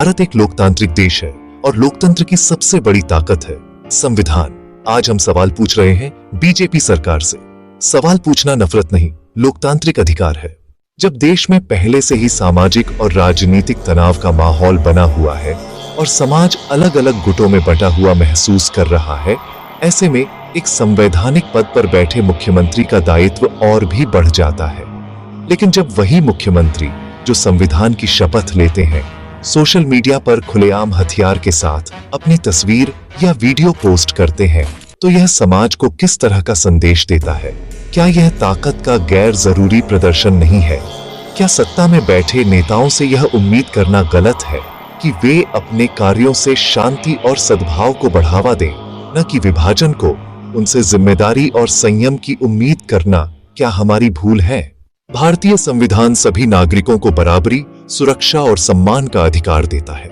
भारत एक लोकतांत्रिक देश है और लोकतंत्र की सबसे बड़ी ताकत है संविधान। आज हम सवाल पूछ रहे हैं बीजेपी सरकार से। सवाल पूछना नफरत नहीं, लोकतांत्रिक अधिकार है। जब देश में पहले से ही सामाजिक और राजनीतिक तनाव का माहौल बना हुआ है और समाज अलग अलग गुटों में बंटा हुआ महसूस कर रहा है, ऐसे में एक संवैधानिक पद पर बैठे मुख्यमंत्री का दायित्व और भी बढ़ जाता है। लेकिन जब वही मुख्यमंत्री जो संविधान की शपथ लेते हैं सोशल मीडिया पर खुलेआम हथियार के साथ अपनी तस्वीर या वीडियो पोस्ट करते हैं, तो यह समाज को किस तरह का संदेश देता है? क्या यह ताकत का गैर जरूरी प्रदर्शन नहीं है? क्या सत्ता में बैठे नेताओं से यह उम्मीद करना गलत है कि वे अपने कार्यों से शांति और सद्भाव को बढ़ावा दें, न कि विभाजन को? उनसे जिम्मेदारी और संयम की उम्मीद करना क्या हमारी भूल है? भारतीय संविधान सभी नागरिकों को बराबरी, सुरक्षा और सम्मान का अधिकार देता है।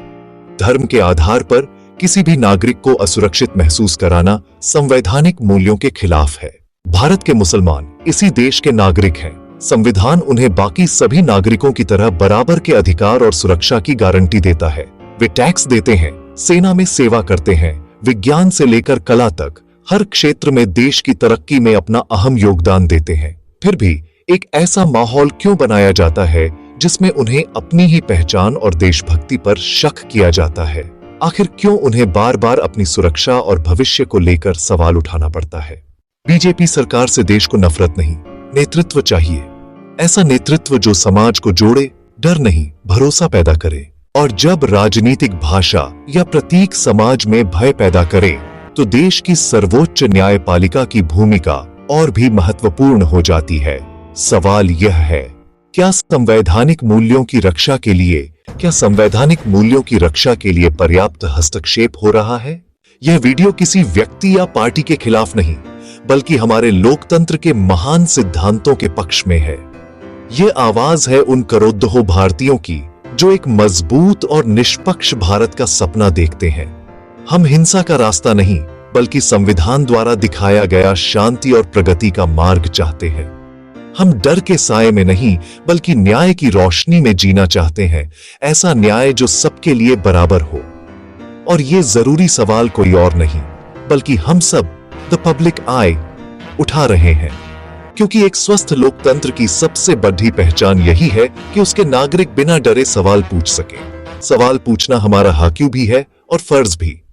धर्म के आधार पर किसी भी नागरिक को असुरक्षित महसूस कराना संवैधानिक मूल्यों के खिलाफ है। भारत के मुसलमान इसी देश के नागरिक हैं। संविधान उन्हें बाकी सभी नागरिकों की तरह बराबर के अधिकार और सुरक्षा की गारंटी देता है। वे टैक्स देते हैं, सेना में सेवा करते हैं, विज्ञान से लेकर कला तक हर क्षेत्र में देश की तरक्की में अपना अहम योगदान देते हैं। फिर भी एक ऐसा माहौल क्यों बनाया जाता है जिसमें उन्हें अपनी ही पहचान और देशभक्ति पर शक किया जाता है? आखिर क्यों उन्हें बार बार अपनी सुरक्षा और भविष्य को लेकर सवाल उठाना पड़ता है? बीजेपी सरकार से देश को नफरत नहीं, नेतृत्व चाहिए। ऐसा नेतृत्व जो समाज को जोड़े, डर नहीं भरोसा पैदा करे। और जब राजनीतिक भाषा या प्रतीक समाज में भय पैदा करे, तो देश की सर्वोच्च न्यायपालिका की भूमिका और भी महत्वपूर्ण हो जाती है। सवाल यह है, क्या संवैधानिक मूल्यों की रक्षा के लिए पर्याप्त हस्तक्षेप हो रहा है? यह वीडियो किसी व्यक्ति या पार्टी के खिलाफ नहीं, बल्कि हमारे लोकतंत्र के महान सिद्धांतों के पक्ष में है। यह आवाज है उन करोड़ों भारतीयों की जो एक मजबूत और निष्पक्ष भारत का सपना देखते हैं। हम हिंसा का रास्ता नहीं, बल्कि संविधान द्वारा दिखाया गया शांति और प्रगति का मार्ग चाहते हैं। हम डर के साए में नहीं, बल्कि न्याय की रोशनी में जीना चाहते हैं। ऐसा न्याय जो सबके लिए बराबर हो। और ये जरूरी सवाल कोई और नहीं, बल्कि हम सब द पब्लिक आई उठा रहे हैं। क्योंकि एक स्वस्थ लोकतंत्र की सबसे बड़ी पहचान यही है कि उसके नागरिक बिना डरे सवाल पूछ सके। सवाल पूछना हमारा हक भी है और फर्ज भी।